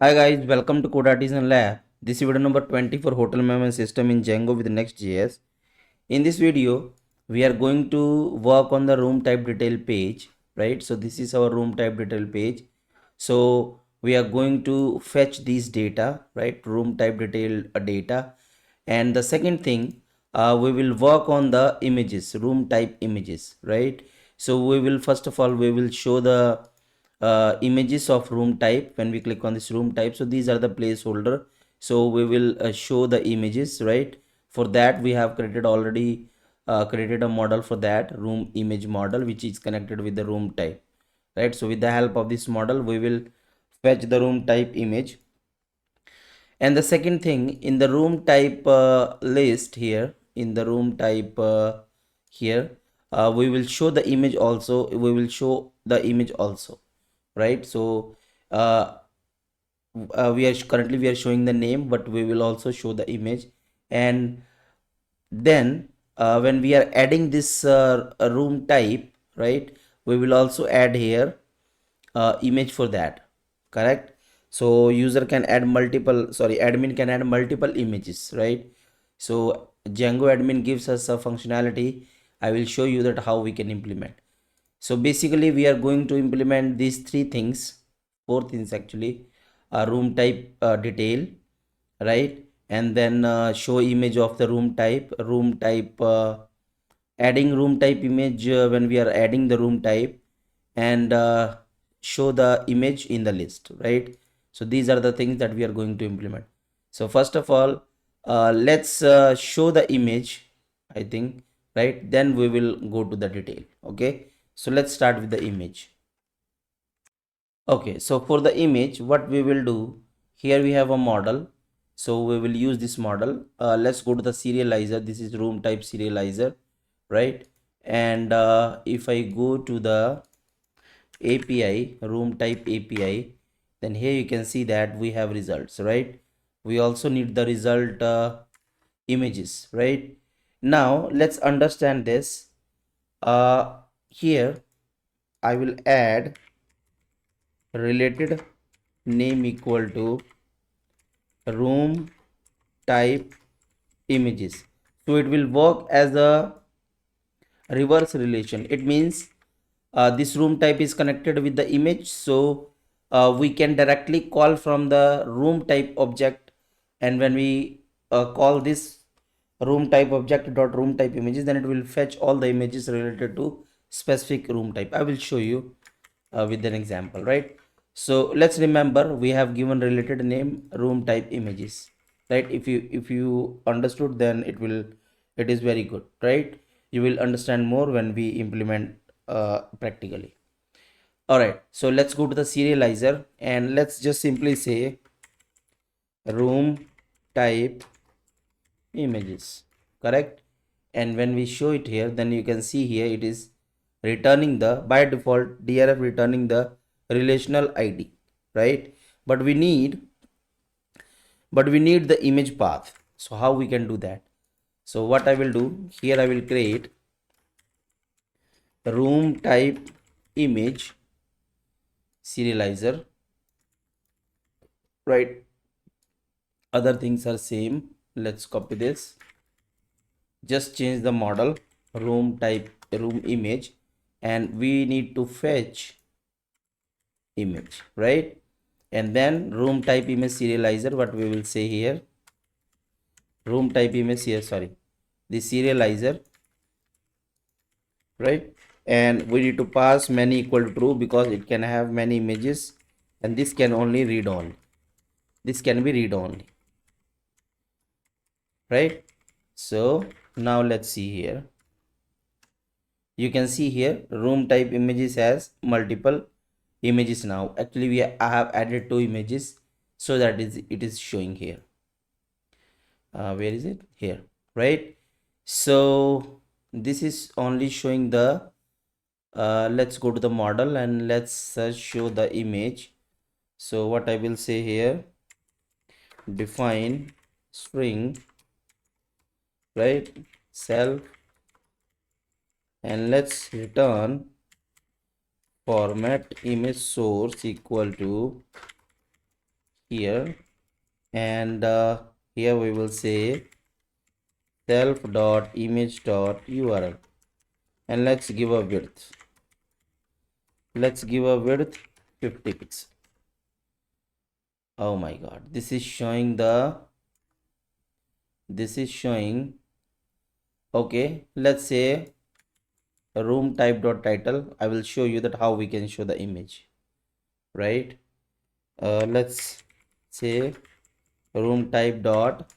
Hi guys, welcome to Code Artisan Lab. This is video number 20 for hotel management system in Django with Next.js. In this video, we are going to work on the room type detail page, right? So this is our room type detail page. So we are going to fetch these data, right? Room type detail data. And the second thing, we will work on the images, room type images, right? So we will first of all, we will show the images of room type when we click on this room type. So these are the placeholder, so we will show the images, right? For that we have created a model for that room image model, which is connected with the room type, right? So with the help of this model we will fetch the room type image. And the second thing, in the room type list here, in the room type here, we will show the image also, right? So we are showing the name, but we will also show the image. And then when we are adding this room type, right, we will also add here image for that, correct? So user can add admin can add multiple images, right? So Django admin gives us a functionality. I will show you that how we can implement. So basically we are going to implement these four things actually: room type detail, right? And then show image of the room type adding room type image when we are adding the room type, and show the image in the list, right? So these are the things that we are going to implement. So first of all, let's show the image, I think, right? Then we will go to the detail. Okay, so let's start with the image. Okay, so for the image, what we will do, here we have a model, so we will use this model. Let's go to the serializer. This is room type serializer, right? And if I go to the API, room type API, then here you can see that we have results, right? We also need the result images, right? Now let's understand this. Here I will add related name equal to room type images. So it will work as a reverse relation. It means this room type is connected with the image, so we can directly call from the room type object. And when we call this room type object dot room type images, then it will fetch all the images related to specific room type. I will show you with an example, right? So let's remember we have given related name room type images, right? If you understood, then it is very good, right? You will understand more when we implement practically. All right, so let's go to the serializer and let's just simply say room type images, correct? And when we show it here, then you can see here it is returning the, by default, drf returning the relational id, right? But we need the image path. So how we can do that? So what I will do here, I will create room type image serializer, right? Other things are same. Let's copy this, just change the model, room type room image, and we need to fetch image, right? And then room type image serializer, what we will say here, room type image here, sorry, the serializer, right? And we need to pass many equal to true because it can have many images, and this can only read only, this can be read only, right? So now let's see here. You can see here room type images has multiple images. Now actually I have added two images, so that it is showing here. Where is it? Here, right? So this is only showing the let's go to the model and let's show the image. So what I will say here, define string, right, self, and let's return format image source equal to here, and here we will say self.image.url, and let's give a width. Let's give a width 50 pixels. Oh my god, this is showing okay, let's say room type dot title. I will show you that how we can show the image, right? Let's say room type dot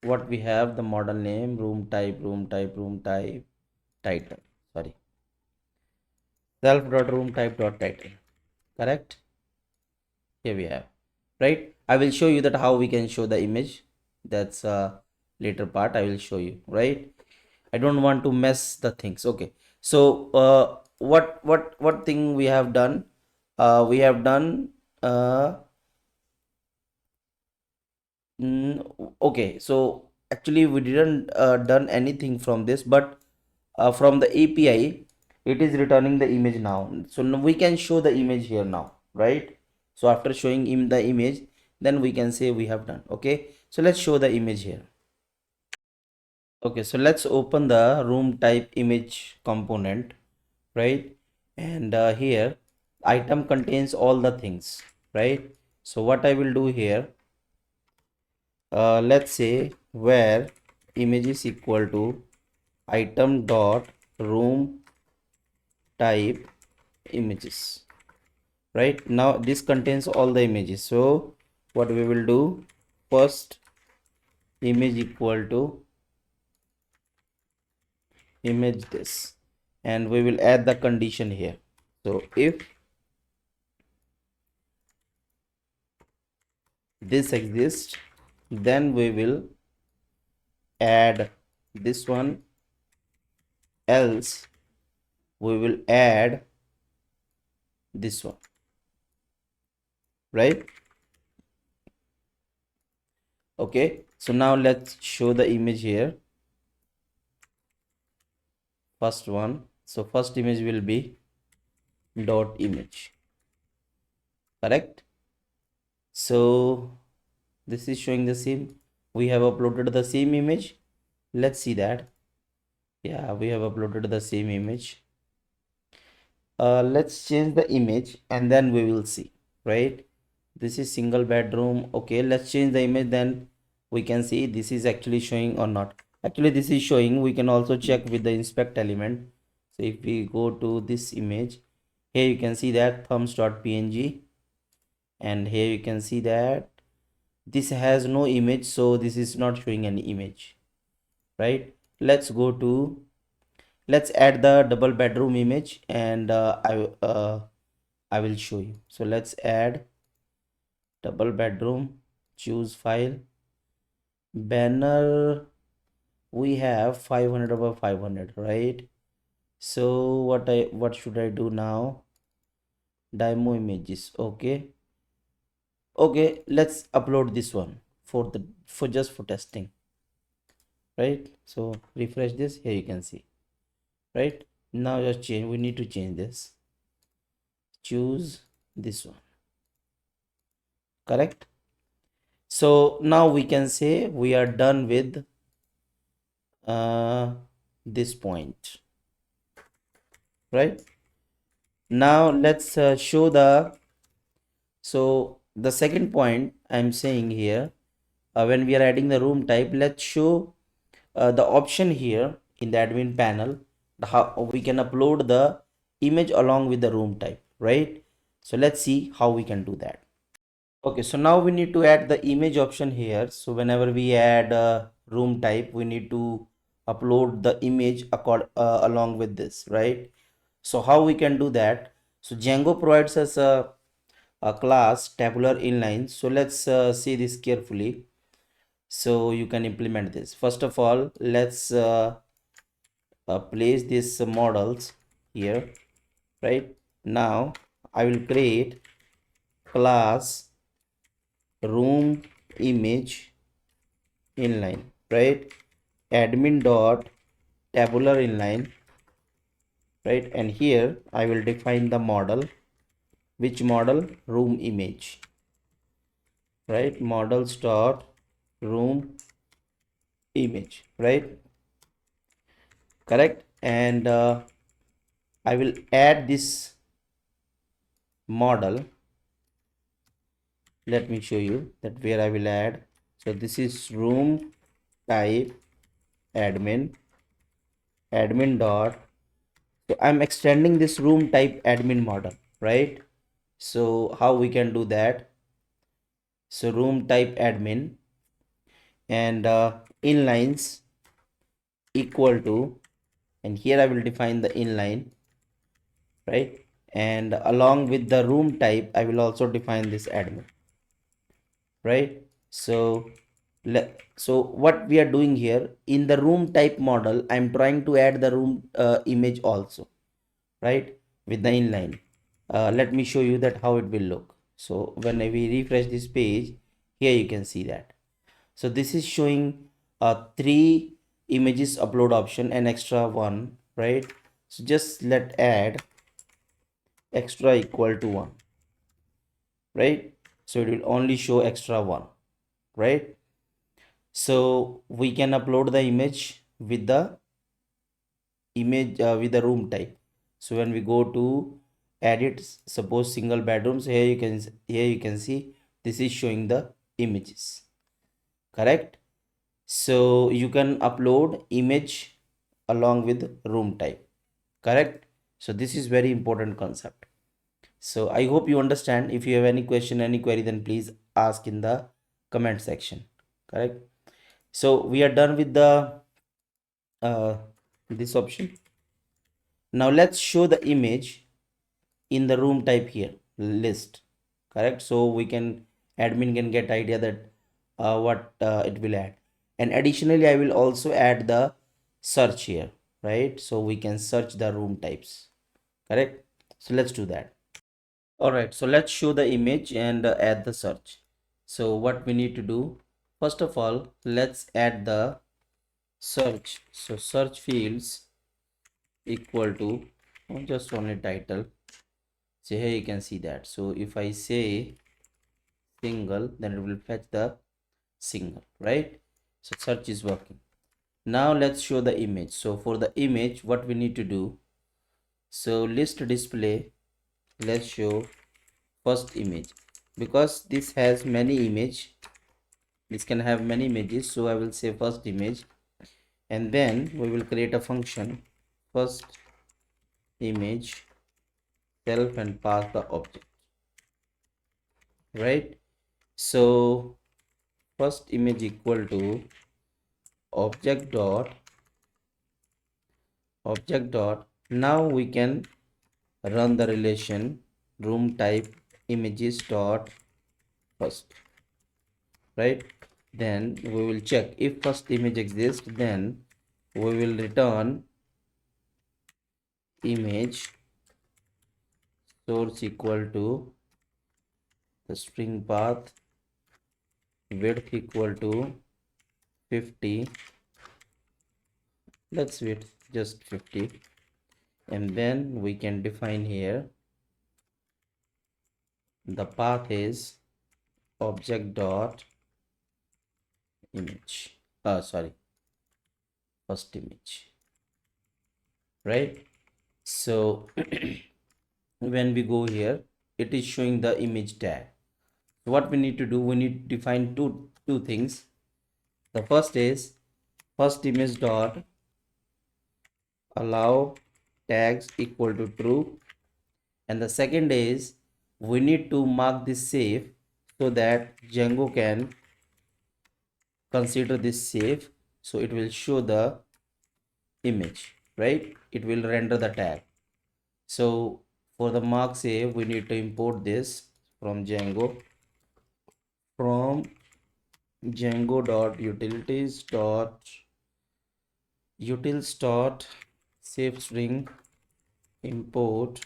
what we have, the model name, room type title, sorry, self dot room type dot title, correct? Here we have, right? I will show you that how we can show the image. That's a later part I will show you, right? I don't want to mess the things. Okay, so what thing we have done? We have done okay, so actually we didn't done anything from this, but from the API it is returning the image now. So now we can show the image here now, right? So after showing him the image, then we can say we have done. Okay, so let's show the image here. Okay, so let's open the room type image component, right? And here item contains all the things, right? So what I will do here, let's say where image is equal to item dot room type images, right? Now this contains all the images. So what we will do, first image equal to image this, and we will add the condition here. So if this exists, then we will add this one, else we will add this one, right? Okay, so now let's show the image here. First one, so first image will be dot image, correct? So this is showing the same, we have uploaded the same image. Let's see that. Yeah, we have uploaded the same image. Let's change the image and then we will see, right? This is single bedroom. Okay, let's change the image, then we can see this is actually showing or not. Actually this is showing. We can also check with the inspect element. So if we go to this image, here you can see that thumbs.png, and here you can see that this has no image, so this is not showing any image, right? Let's go to, let's add the double bedroom image, and I will show you. So let's add double bedroom, choose file, banner. We have 500 over 500, right? So what should I do now? Demo images. Okay, okay, let's upload this one for the just for testing, right? So refresh this. Here you can see, right? Now just change, we need to change this, choose this one, correct? So now we can say we are done with this point, right? Now let's show the, so the second point I'm saying here, when we are adding the room type, let's show the option here in the admin panel, how we can upload the image along with the room type, right? So let's see how we can do that. Okay, so now we need to add the image option here. So whenever we add a room type, we need to upload the image along with this, right? So how we can do that? So Django provides us a class TabularInline. So let's see this carefully, so you can implement this. First of all, let's place these models here, right? Now I will create class room image inline, right? Admin dot tabular inline, right? And here I will define the model. Which model? Room image, right? Models dot room image, right? Correct. And I will add this model. Let me show you that where I will add. So this is room type admin dot. So I'm extending this room type admin model, right? So how we can do that? So room type admin and inlines equal to, and here I will define the inline, right? And along with the room type I will also define this admin, right? So so what we are doing here in the room type model, I'm trying to add the room image also, right, with the inline. Let me show you that how it will look. So when we refresh this page, here you can see that. So this is showing 3 images upload option and extra one, right? So just let add extra equal to 1, right? So it will only show extra 1, right? So we can upload the image with the image with the room type. So when we go to edit, suppose single bedrooms, here you can see this is showing the images, correct? So you can upload image along with room type, correct? So this is very important concept. So I hope you understand. If you have any question, any query, then please ask in the comment section, correct? So we are done with the uh, this option. Now let's show the image in the room type here list, correct? So we can, admin can get idea that what it will add. And additionally I will also add the search here, right? So we can search the room types, correct? So let's do that. All right, so let's show the image and add the search. So what we need to do, first of all, let's add the search. So search fields equal to just only title. So here you can see that. So if I say single, then it will fetch the single, right? So search is working. Now let's show the image. So for the image, what we need to do, so list display, let's show first image, because this has many image, this can have many images. So I will say first image, and then we will create a function first image self and pass the object, right? So first image equal to object dot. Now we can run the relation room type images dot first, right? Then we will check if first image exists, then we will return image source equal to the string path width equal to 50, let's width just 50, and then we can define here the path is object dot image, sorry, first image, right? So when we go here, it is showing the image tag. So what we need to do, we need to define two things. The first is first image dot allow tags equal to true, and the second is we need to mark this safe so that Django can consider this safe, so it will show the image, right? It will render the tag. So for the mark save, we need to import this from Django, from Django dot utilities dot utils dot save string import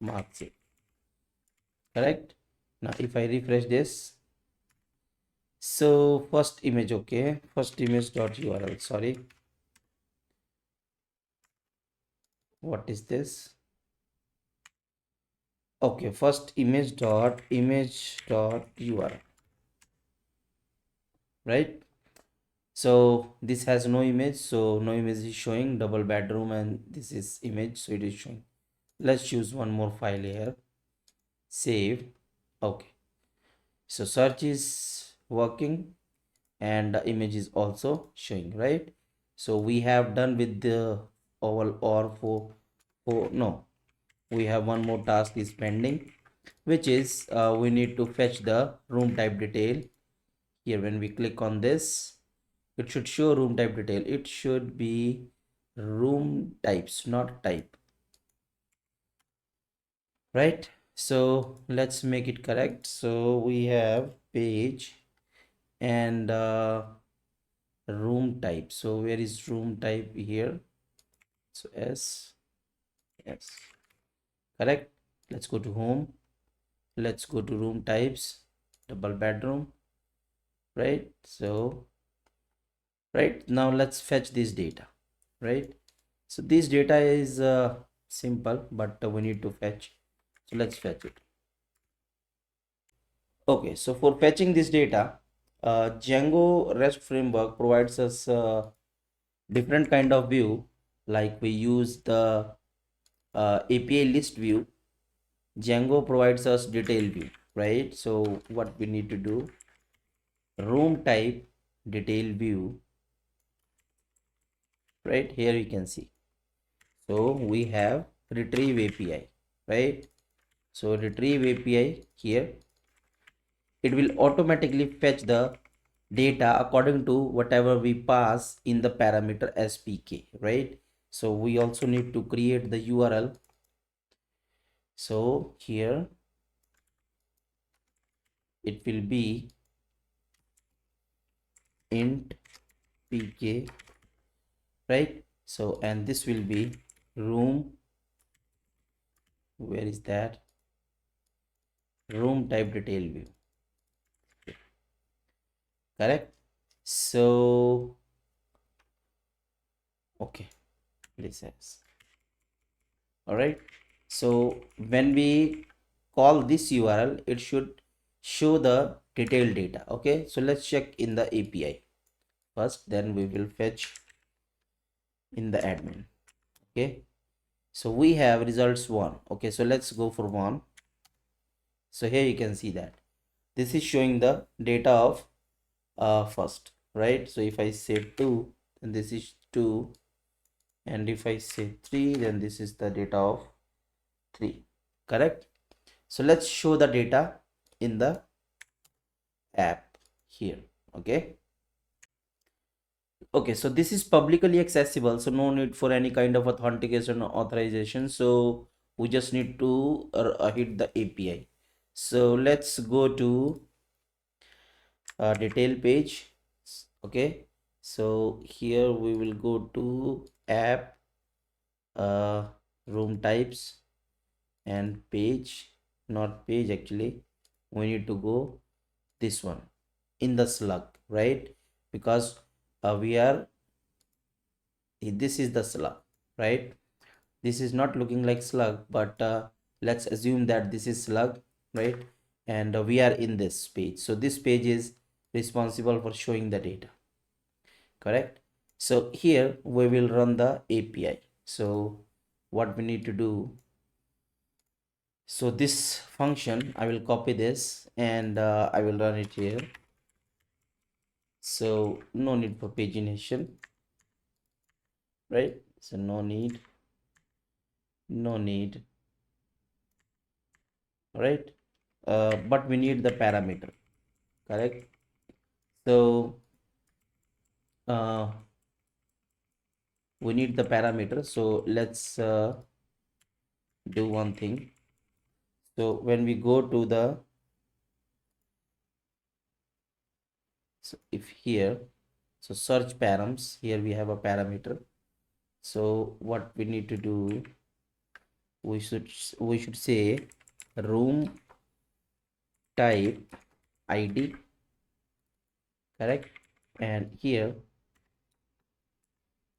mark save, correct? Now if I refresh this, so first image, okay, first image dot url, sorry, what is this? Okay, first image.url, right? So this has no image, so no image is showing, double bedroom, and this is image, so it is showing. Let's choose one more file here, save. Okay, so search is working and the image is also showing, right? So we have done with the all or for no, we have one more task is pending, which is we need to fetch the room type detail. Here when we click on this, it should show room type detail. It should be room types, not type, right? So let's make it correct. So we have page and room type. So where is room type here? So yes, correct. Let's go to home. Let's go to room types, double bedroom, right? So right now let's fetch this data, right? So this data is simple, but we need to fetch. So let's fetch it. Okay, so for fetching this data, Django REST framework provides us different kind of view. Like we use the API list view. Django provides us detail view, right? So what we need to do, room type detail view, right? Here you can see. So we have retrieve API, right? So retrieve API here, it will automatically fetch the data according to whatever we pass in the parameter spk, right? So we also need to create the URL. So here it will be int pk, right? So and this will be room, where is that, room type detail view, correct? So okay, this is all right. So when we call this URL, it should show the detailed data. Okay, so let's check in the API first, then we will fetch in the admin. Okay, so we have results 1. Okay, so let's go for 1. So here you can see that this is showing the data of first, right? So if I say 2, then this is 2, and if I say 3, then this is the data of 3, correct? So let's show the data in the app here. Okay, okay, so this is publicly accessible, so no need for any kind of authentication or authorization. So we just need to hit the API. So let's go to detail page. Okay, so here we will go to app, uh, room types, and page, not page actually, we need to go this one in the slug, right? Because we are, this is the slug, right? This is not looking like slug, but let's assume that this is slug, right? And we are in this page, so this page is responsible for showing the data, correct? So here we will run the API. So what we need to do, so this function I will copy this and I will run it here. So no need for pagination, right? So no need, right? But we need the parameter, correct? So uh, we need the parameter, so let's do one thing. So when we go to the, so if here, so search params, here we have a parameter. So what we need to do, we should say room type ID, correct? And here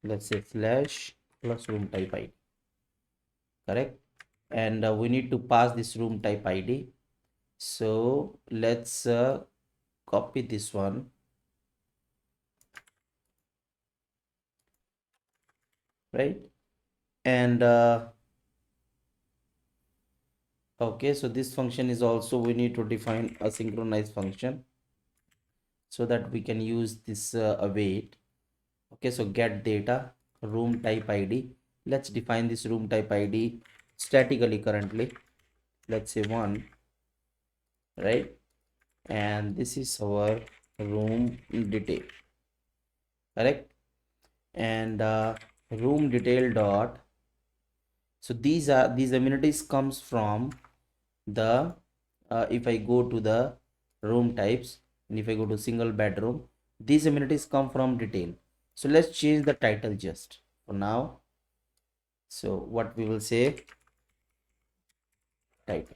let's say slash plus room type ID. correct? And we need to pass this room type ID. So let's copy this one, right? And okay, so this function is also, we need to define a synchronized function so that we can use this await. Okay, so get data room type ID. Let's define this room type ID statically currently. Let's say 1, right? And this is our room detail, correct? And room detail dot, so these amenities comes from the if I go to the room types, and if I go to single bedroom, these amenities come from detail. So let's change the title just for now. So what we will say, title,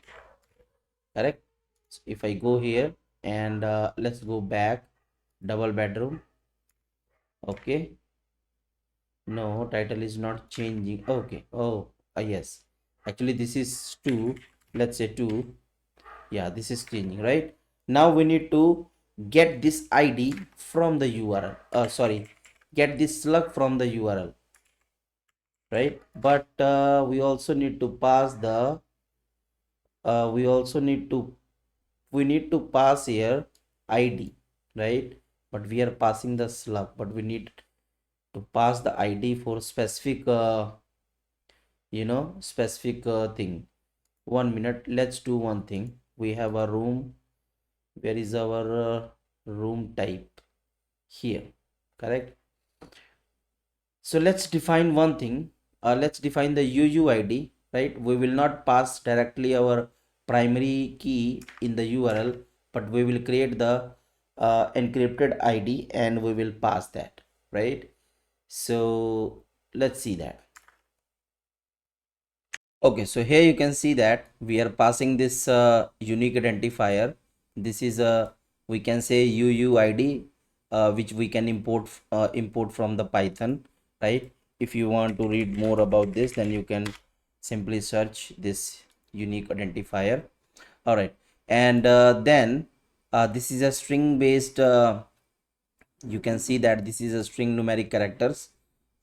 correct? So if I go here and let's go back, double bedroom. Okay, no, title is not changing. Okay, oh yes, actually this is 2, let's say 2. Yeah, this is changing, right? Now we need to get this ID from the URL, sorry, get this slug from the URL, right? But we also need to pass the we also need to, we need to pass here ID, right? But we are passing the slug, but we need to pass the ID for specific specific thing. 1 minute, let's do one thing. We have a room, where is our room type? Here, correct? So let's define one thing. Let's define the UUID, right? We will not pass directly our primary key in the URL, but we will create the encrypted ID and we will pass that, right? So let's see that. Okay, so here you can see that we are passing this unique identifier. This is a, we can say UUID, which we can import from the Python, right? If you want to read more about this, then you can simply search this unique identifier. All right, and then this is a string based. You can see that this is a string numeric characters.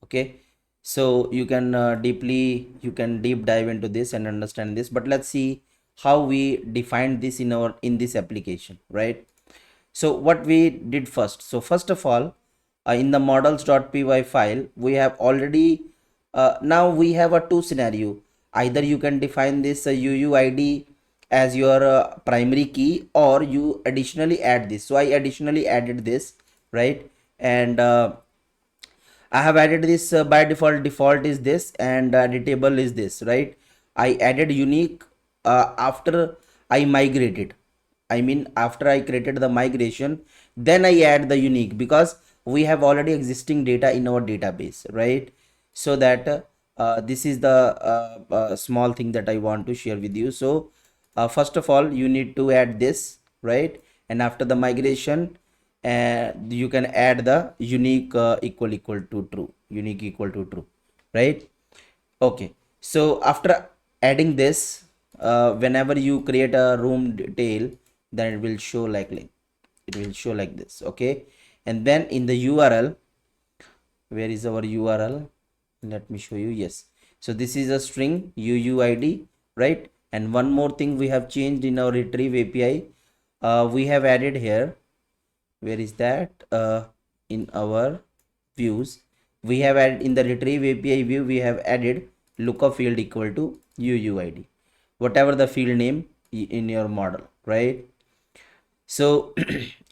Okay, so you can you can deep dive into this and understand this, but let's see how we defined this in our in this application, right? So what we did first, so first of all, in the models.py file we have already now we have a two scenario. Either you can define this UUID as your primary key, or you additionally add this. So I additionally added this, right? And I have added this by default is this, and editable is this, right? I added unique after I migrated. I mean, after I created the migration, then I add the unique, because we have already existing data in our database, right? So that this is the small thing that I want to share with you. So first of all, you need to add this, right? And after the migration, you can add the unique equal to true, unique equal to true, right? Okay, so after adding this, whenever you create a room detail, then it will show like it will show like this. Okay, and then in the URL, where is our URL? Let me show you. Yes, so this is a string UUID, right? And one more thing we have changed in our retrieve API, we have added here, where is that, in our views we have added, in the retrieve API view we have added lookup field equal to UUID, whatever the field name in your model, right? So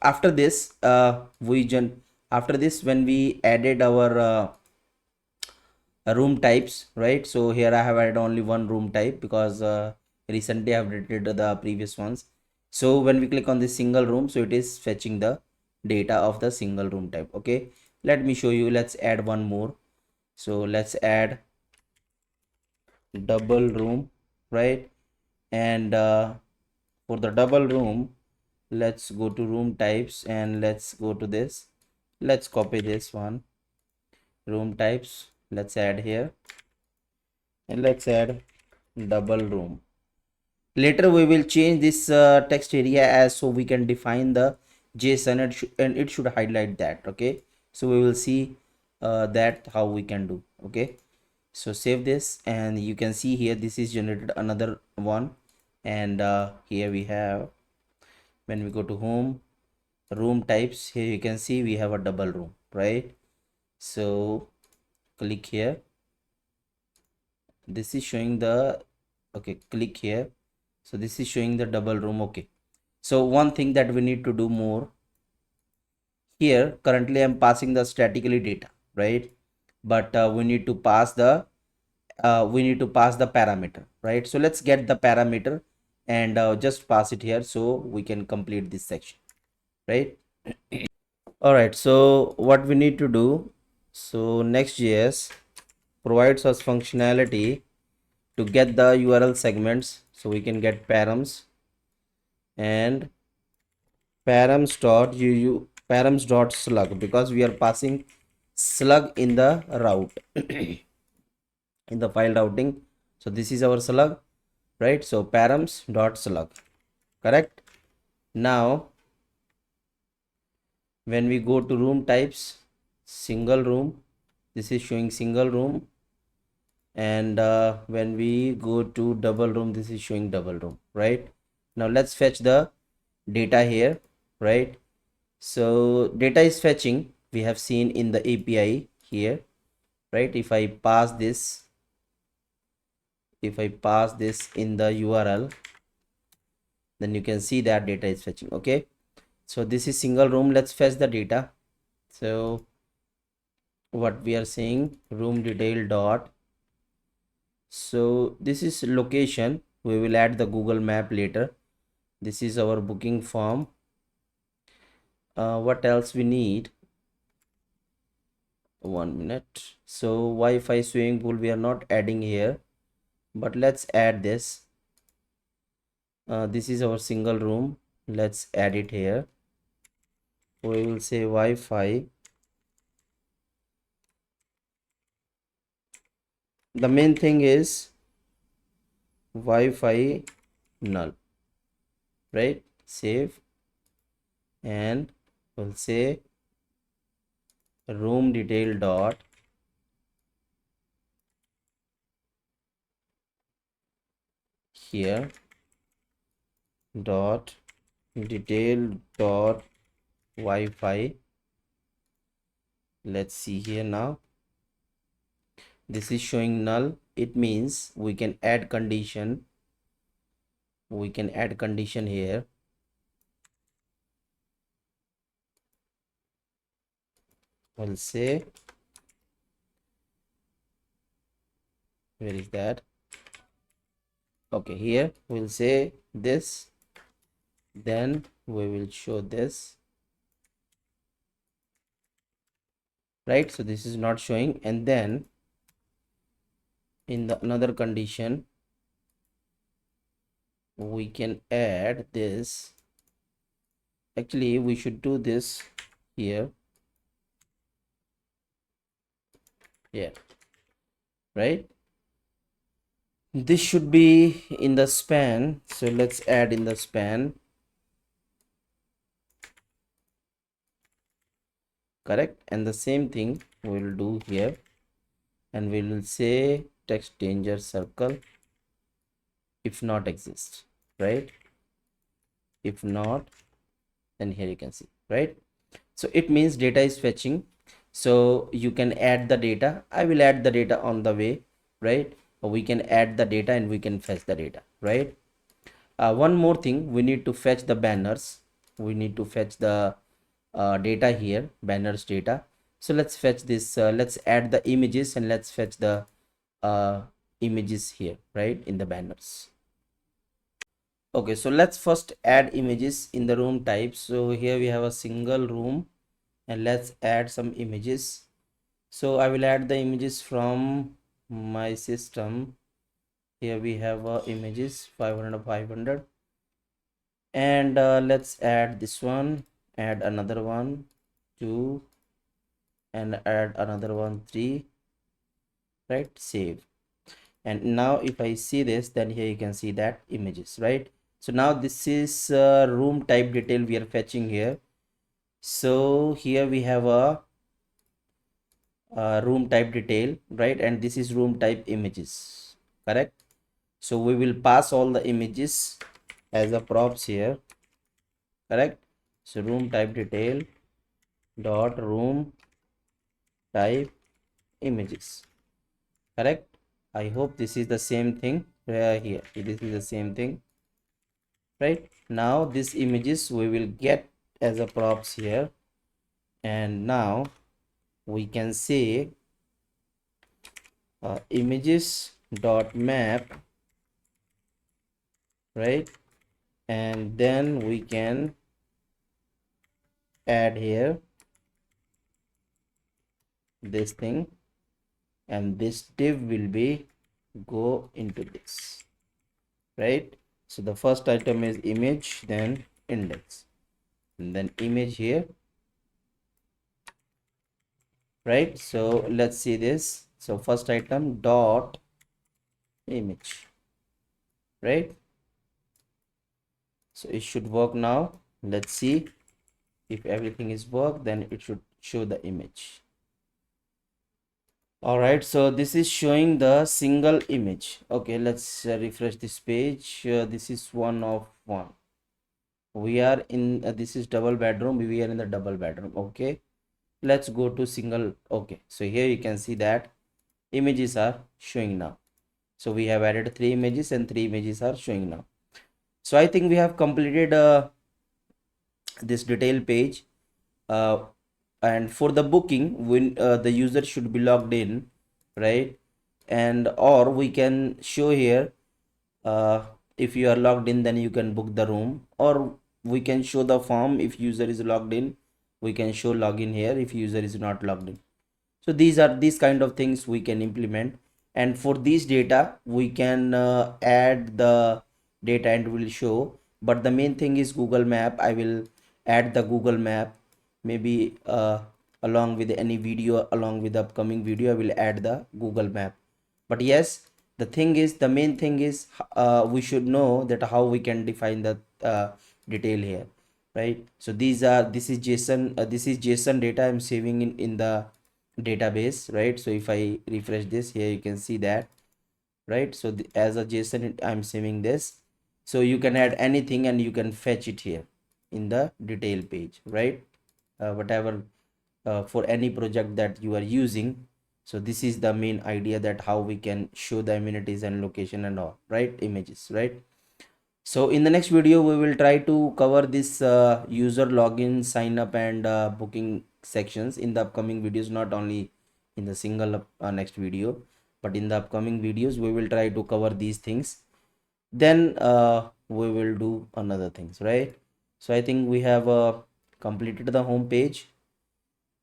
after this after this, when we added our room types, right? So here I have added only one room type, because recently I have deleted the previous ones. So when we click on this single room, so it is fetching the data of the single room type. Okay, let me show you. Let's add one more. So let's add double room, right? And for the double room, let's go to room types and let's go to this. Let's copy this one, room types. Let's add here, and let's add double room. Later we will change this text area as so we can define the JSON and it should highlight that. Okay, so we will see that how we can do. Okay, so save this and you can see here this is generated another one. And here we have, when we go to home, room types, here you can see we have a double room, right? So click here, this is showing the, okay, click here, so this is showing the double room. Okay, so one thing that we need to do more here, currently I'm passing the statically data, right? But we need to pass the parameter, right? So let's get the parameter and just pass it here so we can complete this section, right? All right, so what we need to do, so Next.js provides us functionality to get the URL segments, so we can get params and params.slug because we are passing slug in the route in the file routing. So this is our slug, right? So params.slug, correct? Now when we go to room types, single room, this is showing single room. And when we go to double room, this is showing double room, right? Now let's fetch the data here, right? So data is fetching, we have seen in the API here, right? If I pass this in the URL, then you can see that data is fetching. Okay, so this is single room, let's fetch the data. So what we are saying, room detail dot, so this is location, we will add the Google map later. This is our booking form. What else we need, 1 minute. So Wi-Fi swimming pool we are not adding here, but let's add this. This is our single room, let's add it here. We will say Wi-Fi. The main thing is Wi-Fi null, right? Save, and we'll say room detail dot here dot detail dot Wi-Fi. Let's see here now, this is showing null, it means we can add condition, here. We'll say, where is that? Okay, here we'll say this, then we will show this, right? So this is not showing, and then in the another condition we can add this. Actually we should do this here, right? This should be in the span, so let's add in the span, correct? And the same thing we'll do here, and we will say text danger circle if not exist, right? If not, then here you can see, right? So it means data is fetching, so you can add the data. I will add the data on the way, right? We can add the data and we can fetch the data, right? One more thing, we need to fetch the banners, we need to fetch the data here, banners data. So let's fetch this, let's add the images and let's fetch the images here, right, in the banners. Okay, so let's first add images in the room type. So here we have a single room and let's add some images. So I will add the images from my system. Here we have images 500, and let's add this one, add another one, 2, and add another one, 3, right? Save. And now if I see this, then here you can see that images, right? So now this is room type detail we are fetching here. So here we have a room type detail, right? And this is room type images, correct? So we will pass all the images as a props here, correct? So room type detail dot room type images, correct? I hope this is the same thing here. This is the same thing, right? Now this images we will get as a props here, and now we can say images dot map, right? And then we can add here this thing, and this div will be go into this, right? So the first item is image, then index, and then image here, right? So let's see this. So first item dot image, right? So it should work now. Let's see if everything is work, then it should show the image. All right, so this is showing the single image. Okay, let's refresh this page. This is one of one. We are in this is double bedroom. We are in the double bedroom. Okay, let's go to single. Okay, so here you can see that images are showing now. So we have added 3 images and 3 images are showing now. So I think we have completed this detail page. And for the booking, when the user should be logged in, right? And or we can show here, if you are logged in, then you can book the room, or we can show the form. If user is logged in, we can show login here if user is not logged in. So these kind of things we can implement, and for these data we can add the data and will show. But the main thing is Google Map. I will add the Google Map, maybe along with any video, along with the upcoming video I will add the Google Map. But yes, the thing is, the main thing is, we should know that how we can define the detail here, right? So this is JSON data I'm saving in the database, right? So if I refresh this here, you can see that, right? So as a JSON I'm saving this. So you can add anything and you can fetch it here in the detail page, right? Whatever for any project that you are using. So this is the main idea, that how we can show the amenities and location and all, right? Images, right? So in the next video we will try to cover this user login, sign up, and booking sections in the upcoming videos, not only in the single next video, but in the upcoming videos we will try to cover these things. Then we will do another things, right? So I think we have completed the home page,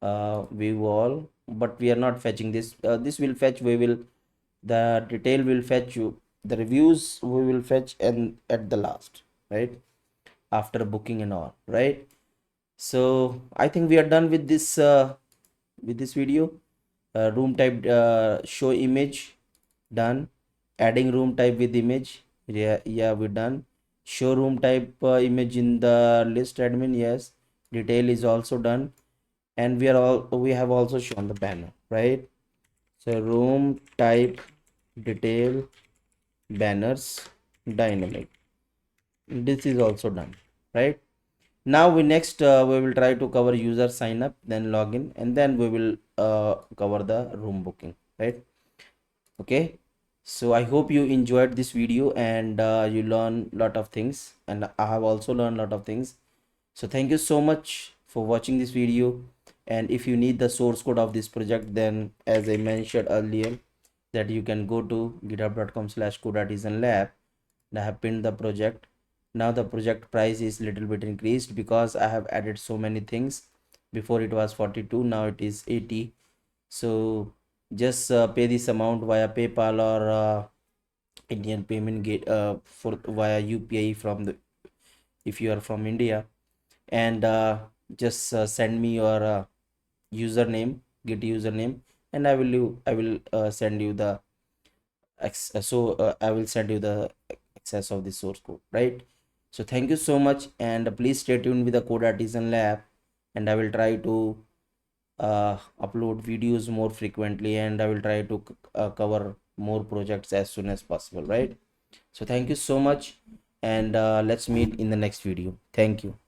view all, but we are not fetching this. This will fetch, we will, the detail will fetch you, the reviews we will fetch and at the last, right, after booking and all, right? So I think we are done with this video. Room type, show image, done. Adding room type with image, yeah, we're done. Show room type image in the list admin, yes. Detail is also done, and we have also shown the banner, right? So room type detail banners dynamic, this is also done, right? Now we will try to cover user sign up, then login, and then we will cover the room booking, right? Okay, so I hope you enjoyed this video, and you learn lot of things, and I have also learned a lot of things. So thank you so much for watching this video. And if you need the source code of this project, then as I mentioned earlier, that you can go to github.com/codeartisanlab. I have pinned the project. Now the project price is little bit increased because I have added so many things. Before it was 42, now it is 80. So just pay this amount via PayPal or Indian payment gate, for via UPI from the, if you are from India, and just send me your username, git username, and I will send you the I will send you the access of the source code, right? So thank you so much, and please stay tuned with the Code Artisan Lab, and I will try to upload videos more frequently, and I will try to cover more projects as soon as possible, right? So thank you so much, and let's meet in the next video. Thank you.